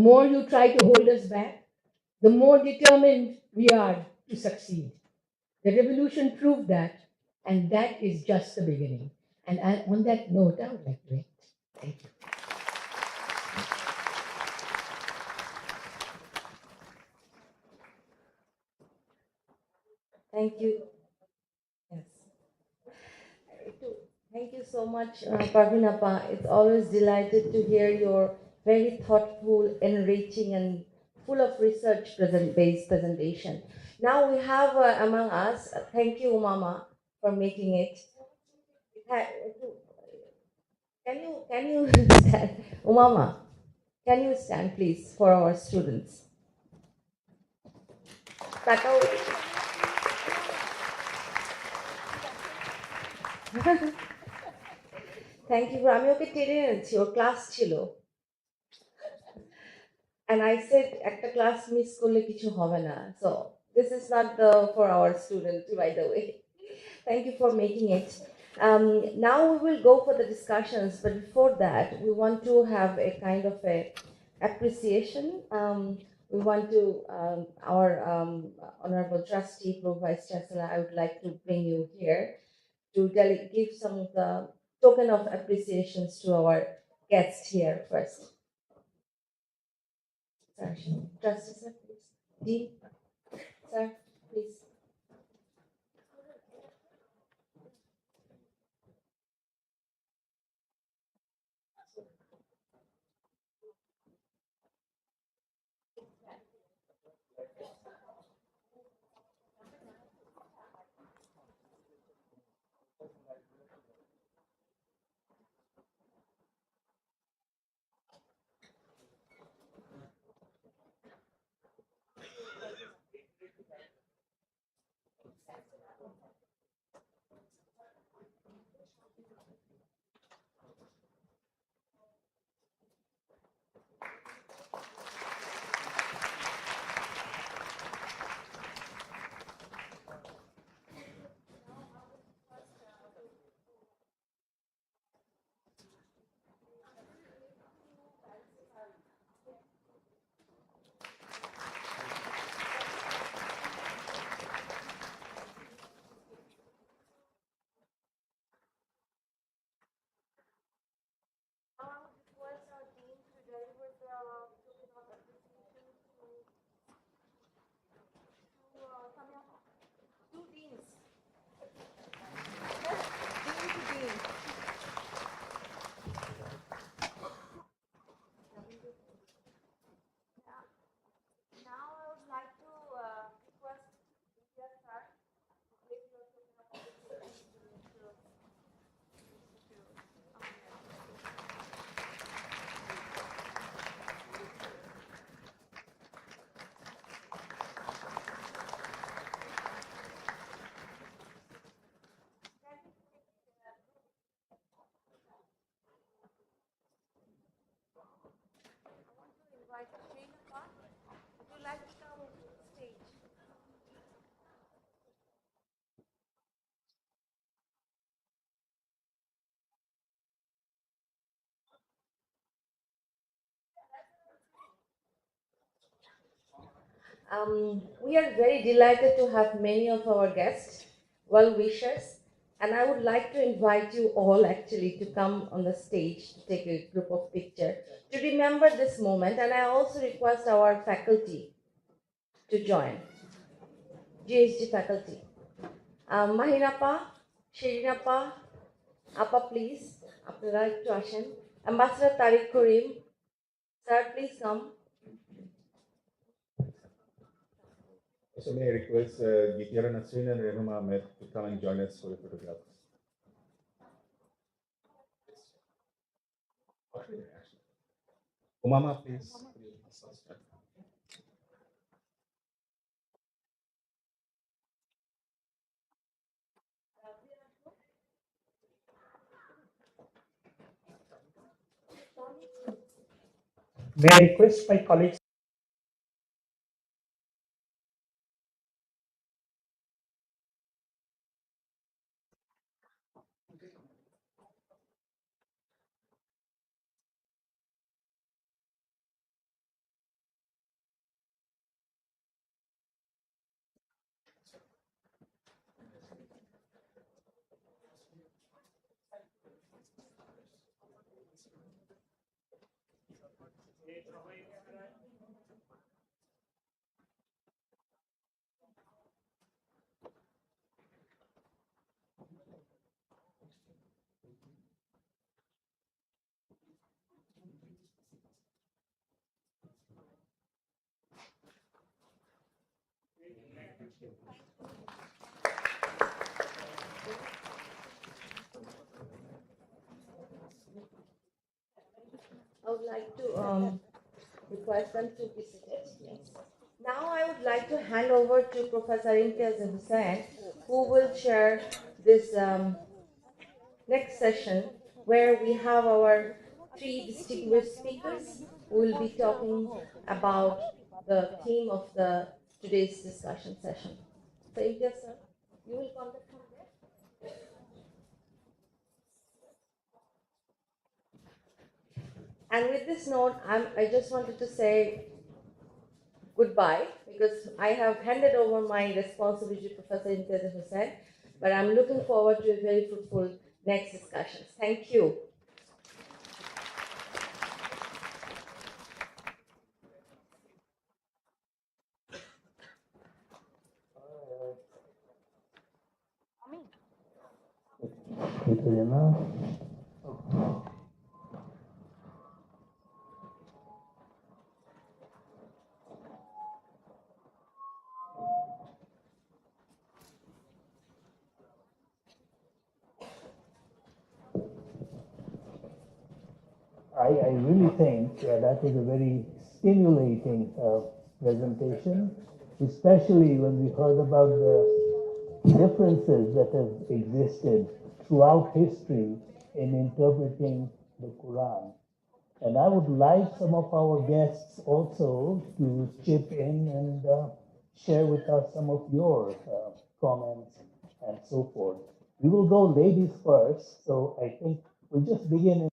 more you try to hold us back, the more determined we are to succeed. The revolution proved that, and that is just the beginning. And on that note, I would like to end. Thank you. Thank you. Yes. Thank you so much, Parveen Appa. It's always delighted to hear your very thoughtful, enriching, and full of research based presentation. Now we have among us, thank you, Mama, for making it. Can you stand, Umama? Can you stand, please, for our students? Takao. Thank you. আমি ওকে টেনে এনেছি, ওর class ছিল। And I said একটা class miss করলে কিছু হবে না। So this is not for our student, by the way. Thank you for making it. Now we will go for the discussions, but before that, we want to have a kind of a appreciation. We want to, our Honorable Trustee, Pro Vice Chancellor, I would like to bring you here to give some of the token of appreciations to our guests here first. Sir, Trustee, sir, please. Dean, sir, please. Would you like to come to the stage? We are very delighted to have many of our guests, well wishers, and I would like to invite you all actually to come on the stage to take a group of picture to remember this moment. And I also request our faculty to join, GHG faculty. Mahinapa, Shirinapa, Appa please, আপনারা একটু আসেন. Ambassador Tariq Karim, sir, please come. So may I request Gitara Nasrin and Reham Ahmed to come and join us for the photograph. Umama, please. May I request my colleagues I would like to request them to be seated. Yes. Now I would like to hand over to Professor Imtiaz Hussain, who will share this next session where we have our three distinguished speakers who will be talking about the theme of the today's discussion session. So Imtiaz sir, you will conduct from there. And with this note, I just wanted to say goodbye because I have handed over my responsibility to Professor Imtiaz Hussain, but I'm looking forward to a very fruitful next discussions. Thank you. I really think that is a very stimulating presentation, especially when we heard about the differences that have existed throughout history in interpreting the Quran. And I would like some of our guests also to chip in and share with us some of your comments and so forth. We will go ladies first, so I think we'll just begin.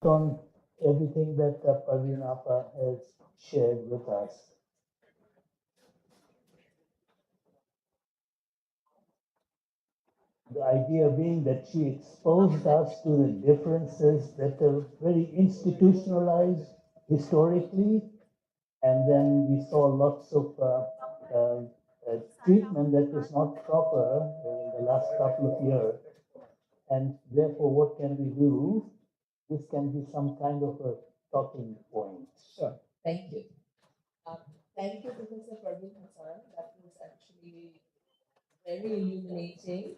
On everything that Parveen Appa has shared with us. The idea being that she exposed us to the differences that are very institutionalized historically, and then we saw lots of treatment that was not proper in the last couple of years. And therefore, what can we do? This can be some kind of a talking point. Sure. Thank you. Thank you, Professor Pardin Hassan. That was actually very illuminating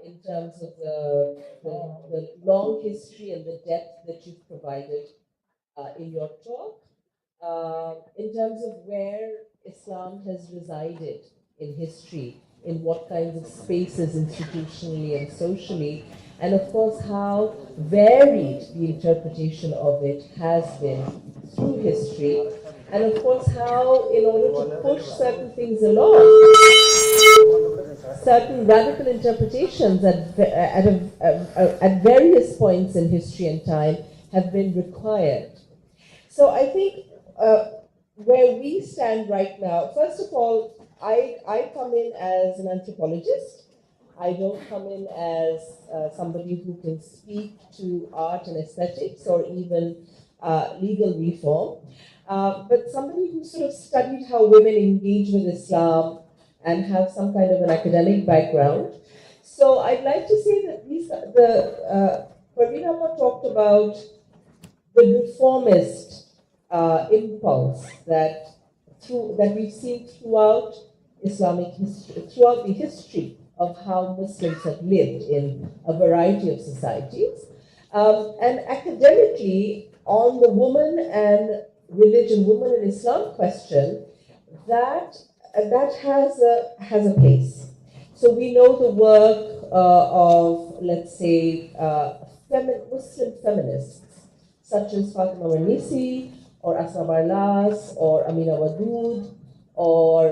in terms of the long history and the depth that you've provided in your talk. In terms of where Islam has resided in history, in what kinds of spaces institutionally and socially, and of course how varied the interpretation of it has been through history, and of course how, in order to push certain things along, certain radical interpretations at various points in history and time have been required. So I think where we stand right now, first of all, I come in as an anthropologist. I don't come in as somebody who can speak to art and aesthetics or even legal reform, but somebody who sort of studied how women engage with Islam and have some kind of an academic background. So I'd like to say that Parveen Appa talked about the reformist impulse that we've seen throughout Islamic history, throughout the history of how Muslims have lived in a variety of societies. And academically, on the woman and religion, woman and Islam question, that has a place. So we know the work of, let's say, Muslim feminists such as Fatima Mernissi, or Asma Barlas, or Amina Wadood, or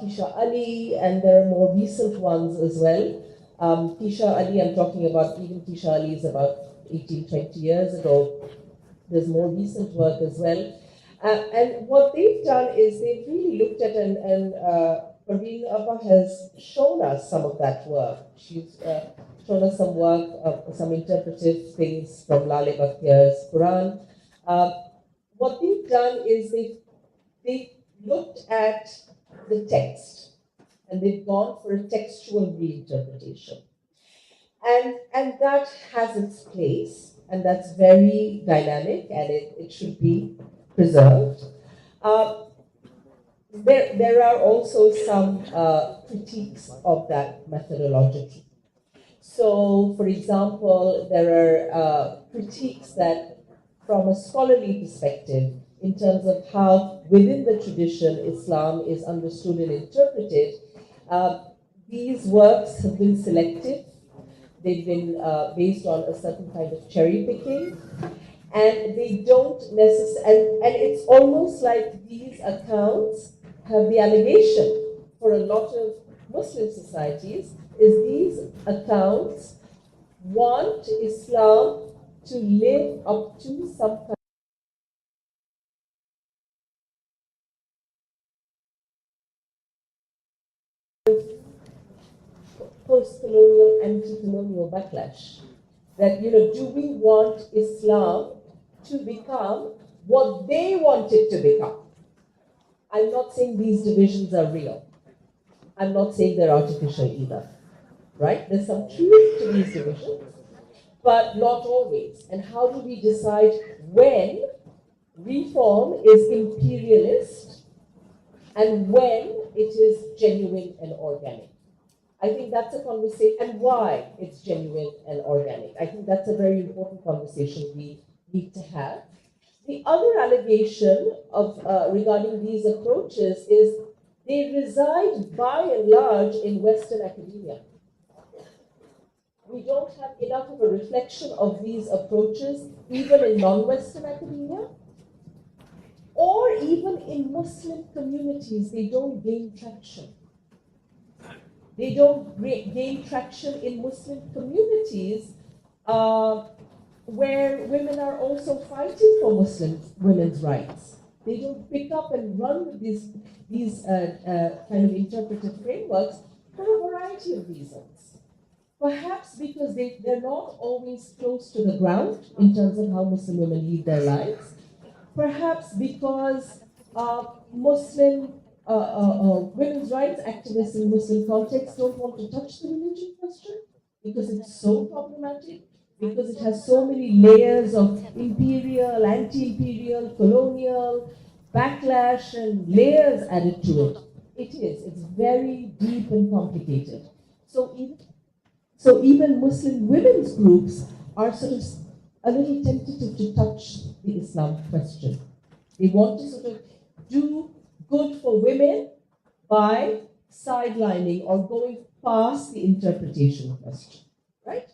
Kisha Ali, and there are more recent ones as well. Kisha Ali, I'm talking about, even Kisha Ali is about 18, 20 years ago. There's more recent work as well. And what they've done is they've really looked at and Pratidin-b has shown us some of that work. She's shown us some work, some interpretive things from Lale Bakhtiyar's Quran. What they've done is they looked at the text and they've gone for a textual reinterpretation. And that has its place, and that's very dynamic, and it should be preserved. There are also some critiques of that methodology. So, for example, there are critiques that, from a scholarly perspective, in terms of how within the tradition Islam is understood and interpreted, these works have been selective. They've been based on a certain kind of cherry picking, and they don't necessarily, and it's almost like these accounts have the allegation for a lot of Muslim societies is these accounts want Islam to live up to some kind of post-colonial, anti-colonial backlash. That, do we want Islam to become what they want it to become? I'm not saying these divisions are real. I'm not saying they're artificial either, right? There's some truth to these divisions, but not always. And how do we decide when reform is imperialist and when it is genuine and organic? I think that's a conversation, and why it's genuine and organic. I think that's a very important conversation we need to have. The other allegation of regarding these approaches is they reside by and large in Western academia. We don't have enough of a reflection of these approaches even in non-Western academia, or even in Muslim communities. They don't gain traction. They don't gain traction in Muslim communities where women are also fighting for Muslim women's rights. They don't pick up and run with these kind of interpretive frameworks for a variety of reasons. Perhaps because they're not always close to the ground in terms of how Muslim women lead their lives. Perhaps because Muslim women's rights activists in Muslim contexts don't want to touch the religion question because it's so problematic, because it has so many layers of imperial, anti-imperial, colonial, backlash, and layers added to it. It's very deep and complicated. So even Muslim women's groups are sort of a little tentative to touch the Islam question. They want to sort of do good for women by sidelining or going past the interpretation question, right?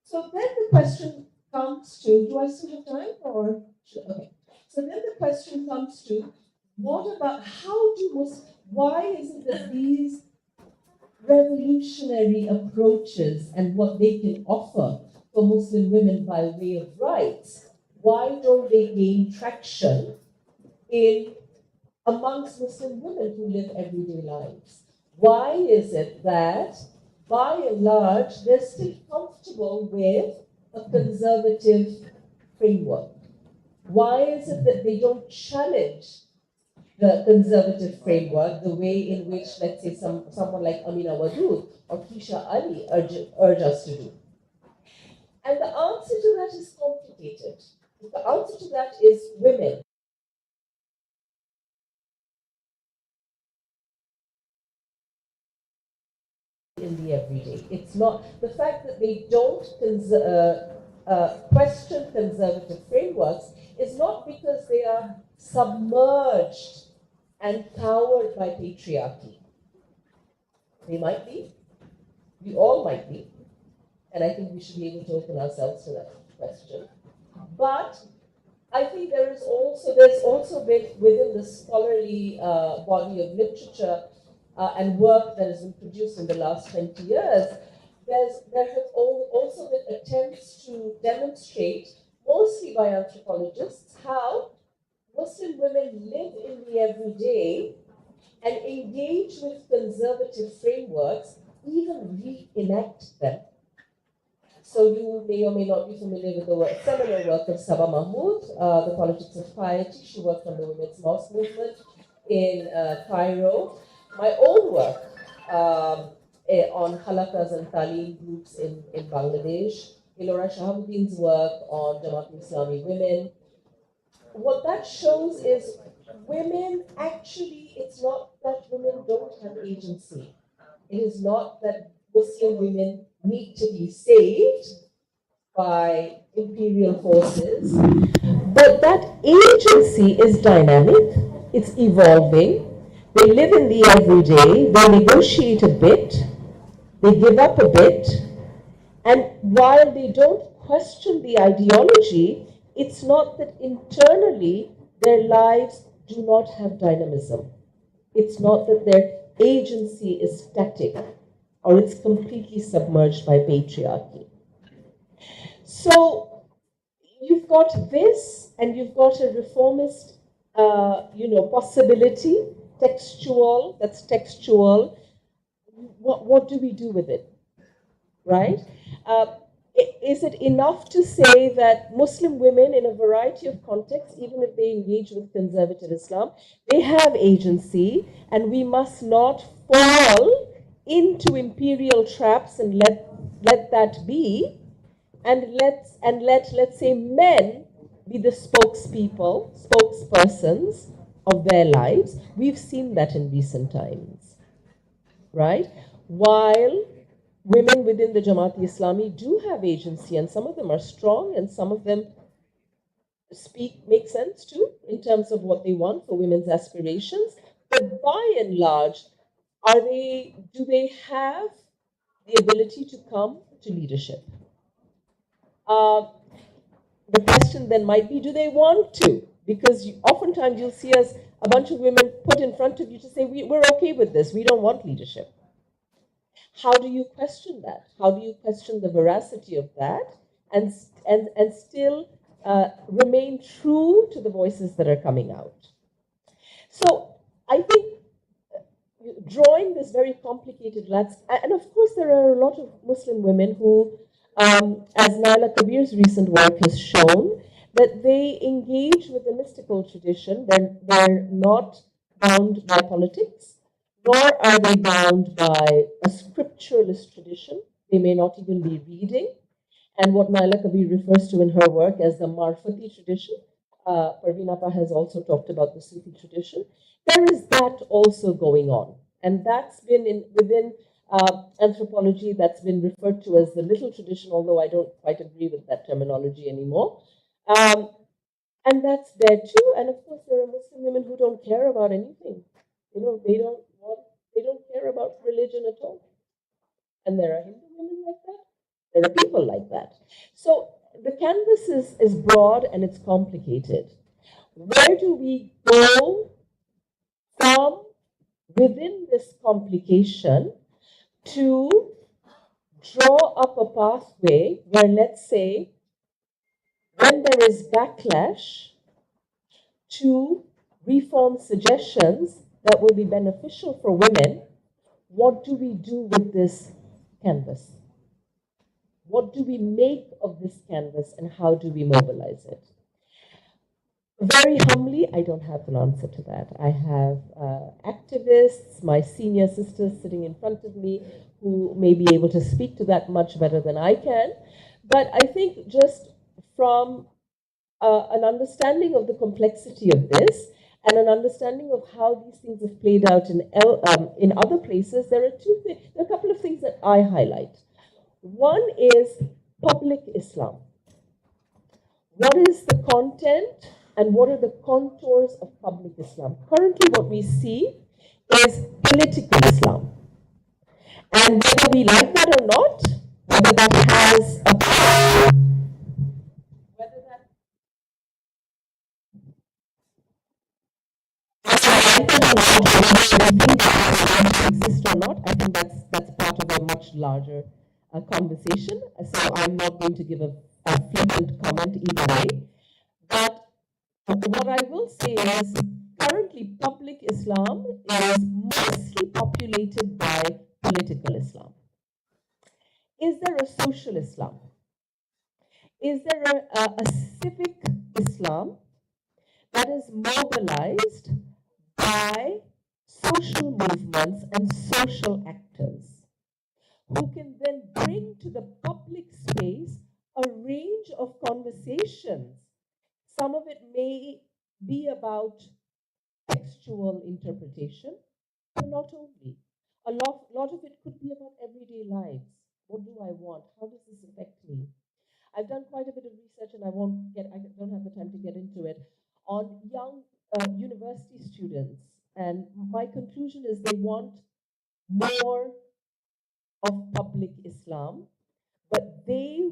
So then the question comes to, do I still have time or, okay. So then the question comes to, what about, why is it that these revolutionary approaches and what they can offer for Muslim women by way of rights, why don't they gain traction amongst Muslim women who live everyday lives? Why is it that, by and large, they're still comfortable with a conservative framework? Why is it that they don't challenge the conservative framework the way in which, let's say, someone like Amina Wadud or Keisha Ali urge us to do? And the answer to that is complicated. The answer to that is women. In the everyday. It's not the fact that they don't question conservative frameworks is not because they are submerged and cowered by patriarchy. They might be. We all might be. And I think we should be able to open ourselves to that question. But I think there's also been within the scholarly body of literature and work that has been produced in the last 20 years, there have also been attempts to demonstrate, mostly by anthropologists, how Muslim women live in the everyday and engage with conservative frameworks, even reenact them. So you may or may not be familiar with the seminal work of Saba Mahmood, The Politics of Piety. She worked on the women's mosque movement in Cairo. My own work on halakas and talim groups in Bangladesh. Ilora Shahabuddin's work on Jamaat-e-Islami women. What that shows is women actually, it's not that women don't have agency. It is not that Muslim women need to be saved by imperial forces, but that agency is dynamic, it's evolving. They live in the everyday, they negotiate a bit, they give up a bit, and while they don't question the ideology, it's not that internally their lives do not have dynamism. It's not that their agency is static or it's completely submerged by patriarchy. So you've got this, and you've got a reformist, possibility, textual. That's textual. What do we do with it, right? Is it enough to say that Muslim women, in a variety of contexts, even if they engage with conservative Islam, they have agency, and we must not fall into imperial traps and let that be, and let's say men be the spokespersons of their lives. We've seen that in recent times, right? While women within the Jamaat-e-Islami do have agency, and some of them are strong, and some of them make sense too, in terms of what they want for women's aspirations. But by and large, do they have the ability to come to leadership? The question then might be, do they want to? Because oftentimes you'll see us, a bunch of women put in front of you to say, we're okay with this, we don't want leadership. How do you question that? How do you question the veracity of that and still remain true to the voices that are coming out? So I think drawing this very complicated landscape, and of course there are a lot of Muslim women who, as Naila Kabir's recent work has shown, that they engage with the mystical tradition. They're not bound by politics, nor are they bound by a scripturalist tradition. They may not even be reading. And what Naila Kabir refers to in her work as the Marfati tradition, Parveen Appa has also talked about the Sufi tradition. There is that also going on. And that's been within anthropology, that's been referred to as the little tradition, although I don't quite agree with that terminology anymore. And that's there too. And of course, there are Muslim women who don't care about anything. They don't care about religion at all. And there are Hindu women like that. There are people like that. So the canvas is broad and it's complicated. Where do we go from within this complication to draw up a pathway where, let's say, when there is backlash to reform suggestions that will be beneficial for women, what do we do with this canvas? What do we make of this canvas, and how do we mobilize it? Very humbly, I don't have an answer to that. I have activists, my senior sisters sitting in front of me, who may be able to speak to that much better than I can. But I think just from an understanding of the complexity of this and an understanding of how these things have played out in other places, there are a couple of things that I highlight. One is public Islam. What is the content and what are the contours of public Islam? Currently, what we see is political Islam. And whether we like that or not, whether that has a exist or not, I think that's part of a much larger conversation. So I'm not going to give a flippant comment either way. But what I will say is, currently public Islam is mostly populated by political Islam. Is there a social Islam? Is there a civic Islam that is mobilized by social movements and social actors who can then bring to the public space a range of conversations? Some of it may be about textual interpretation, but not only. A lot of it could be about everyday lives. What do I want? How does this affect me? I've done quite a bit of research, and I don't have the time to get into it, on young university students. And my conclusion is they want more of public Islam, but the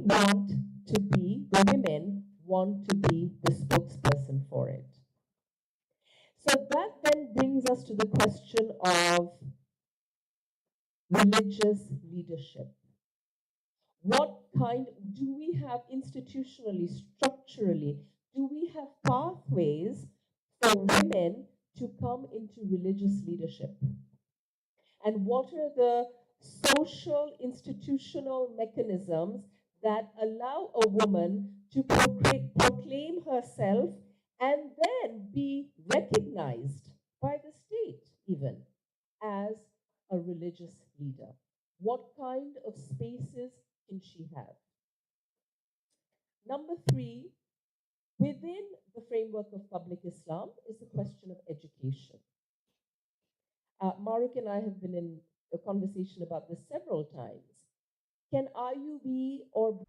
women want to be the spokesperson for it. So that then brings us to the question of religious leadership. What kind do we have institutionally, structurally? Do we have pathways for women to come into religious leadership? And what are the social, institutional mechanisms that allow a woman to proclaim herself and then be recognized by the state, even as a religious leader? What kind of spaces can she have? Number 3, within the framework of public Islam is the question of education. Maruk and I have been in a conversation about this several times. Can IUB or